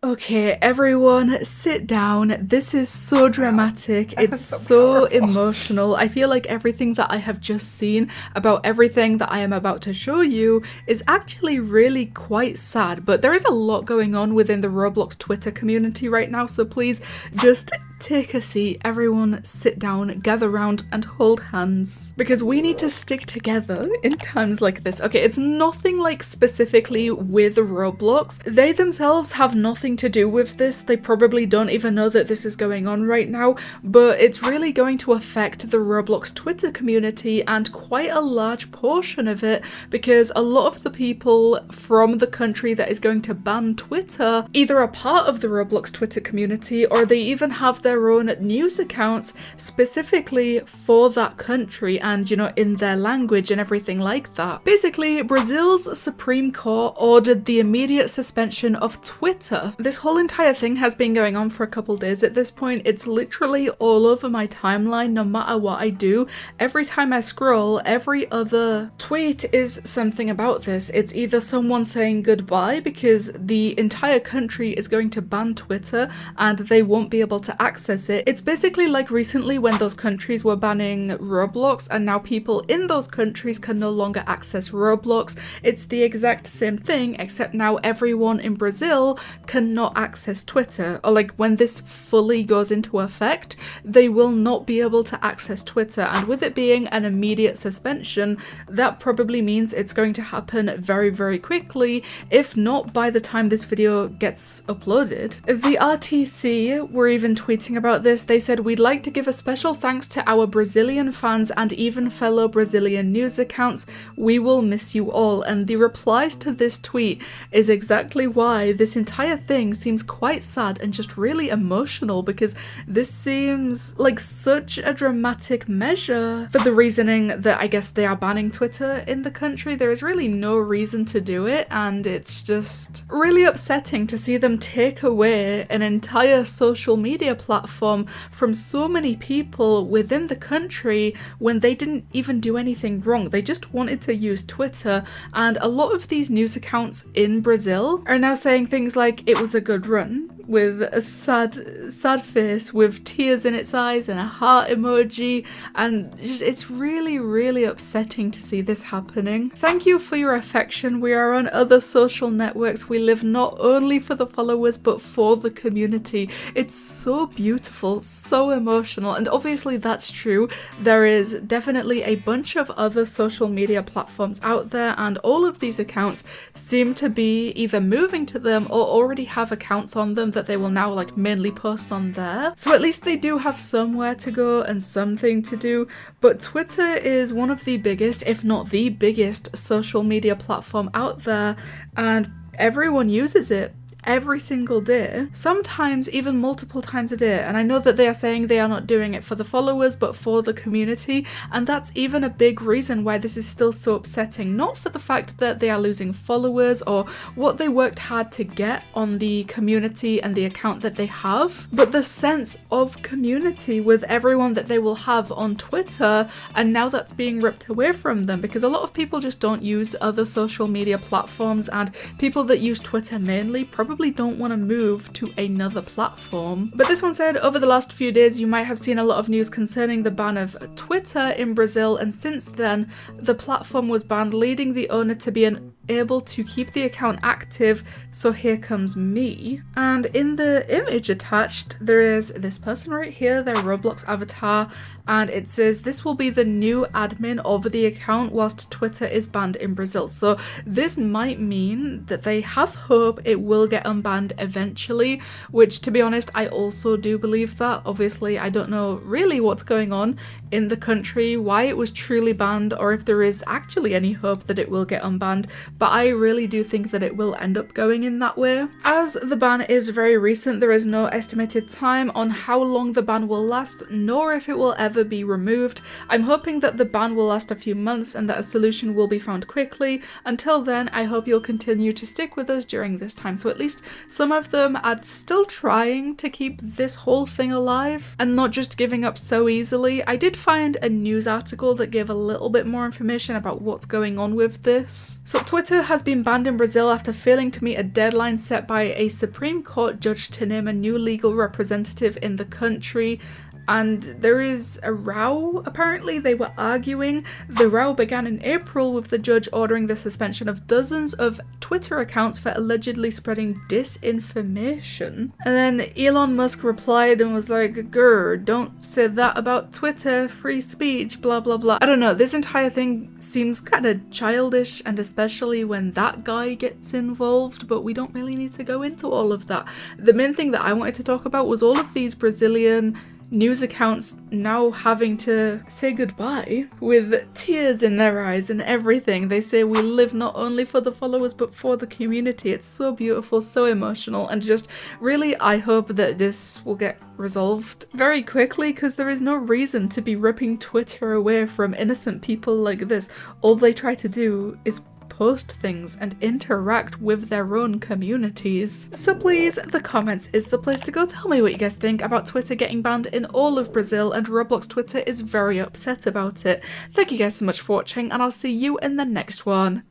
Okay, everyone, sit down. This is so dramatic. It's so emotional. I feel like everything that I have just seen about everything that I am about to show you is actually really quite sad. But there is a lot going on within the Roblox Twitter community right now, so please just take a seat. Everyone sit down, gather round, and hold hands. Because we need to stick together in times like this. Okay, it's nothing like specifically with Roblox. They themselves have nothing to do with this. They probably don't even know that this is going on right now, but it's really going to affect the Roblox Twitter community and quite a large portion of it, because a lot of the people from the country that is going to ban Twitter either are part of the Roblox Twitter community or they even have their own news accounts specifically for that country and, you know, in their language and everything like that. Basically, Brazil's Supreme Court ordered the immediate suspension of Twitter. This whole entire thing has been going on for a couple days at this point. It's literally all over my timeline no matter what I do. Every time I scroll, every other tweet is something about this. It's either someone saying goodbye because the entire country is going to ban Twitter and they won't be able to access it. It's basically like recently when those countries were banning Roblox and now people in those countries can no longer access Roblox. It's the exact same thing, except now everyone in Brazil cannot access Twitter. Or like when this fully goes into effect, they will not be able to access Twitter, and with it being an immediate suspension, that probably means it's going to happen very, very quickly, if not by the time this video gets uploaded. The RTC were even tweeting about this. They said, "We'd like to give a special thanks to our Brazilian fans and even fellow Brazilian news accounts. We will miss you all." And the replies to this tweet is exactly why this entire thing seems quite sad and just really emotional, because this seems like such a dramatic measure for the reasoning that I guess they are banning Twitter in the country. There is really no reason to do it, and it's just really upsetting to see them take away an entire social media platform from so many people within the country when they didn't even do anything wrong. They just wanted to use Twitter, and a lot of these news accounts in Brazil are now saying things like it was a good run, with a sad face with tears in its eyes and a heart emoji, and just it's really upsetting to see this happening. Thank you for your affection. We are on other social networks. We live not only for the followers but for the community. It's so beautiful, so emotional, and obviously that's true. There is definitely a bunch of other social media platforms out there, and all of these accounts seem to be either moving to them or already have accounts on them that they will now like mainly post on there. So at least they do have somewhere to go and something to do. But Twitter is one of the biggest, if not the biggest, social media platform out there, and everyone uses it every single day, sometimes even multiple times a day. And I know that they are saying they are not doing it for the followers but for the community, and that's even a big reason why this is still so upsetting. Not for the fact that they are losing followers or what they worked hard to get on the community and the account that they have, but the sense of community with everyone that they will have on Twitter, and now that's being ripped away from them because a lot of people just don't use other social media platforms, and people that use Twitter mainly probably don't want to move to another platform. But this one said, over the last few days you might have seen a lot of news concerning the ban of Twitter in Brazil, and since then the platform was banned, leading the owner to be unable to keep the account active. So here comes me. And in the image attached there is this person right here, their Roblox avatar, and it says this will be the new admin of the account whilst Twitter is banned in Brazil. So this might mean that they have hope it will get unbanned eventually, which to be honest I also do believe that. Obviously I don't know really what's going on in the country, why it was truly banned, or if there is actually any hope that it will get unbanned, but I really do think that it will end up going in that way. As the ban is very recent, there is no estimated time on how long the ban will last, nor if it will ever be removed. I'm hoping that the ban will last a few months and that a solution will be found quickly. Until then, I hope you'll continue to stick with us during this time. So at least some of them are still trying to keep this whole thing alive and not just giving up so easily. I did find a news article that gave a little bit more information about what's going on with this. So Twitter Twitter has been banned in Brazil after failing to meet a deadline set by a Supreme Court judge to name a new legal representative in the country. And there is a row, apparently. They were arguing. The row began in April with the judge ordering the suspension of dozens of Twitter accounts for allegedly spreading disinformation. And then Elon Musk replied and was like, "Grr, don't say that about Twitter, free speech, blah blah blah." I don't know, this entire thing seems kind of childish, and especially when that guy gets involved, but we don't really need to go into all of that. The main thing that I wanted to talk about was all of these Brazilian news accounts now having to say goodbye with tears in their eyes and everything. They say we live not only for the followers but for the community. It's so beautiful, so emotional, and just really I hope that this will get resolved very quickly, because there is no reason to be ripping Twitter away from innocent people like this. All they try to do is post things and interact with their own communities. So please, the comments is the place to go. Tell me what you guys think about Twitter getting banned in all of Brazil, and Roblox Twitter is very upset about it. Thank you guys so much for watching, and I'll see you in the next one.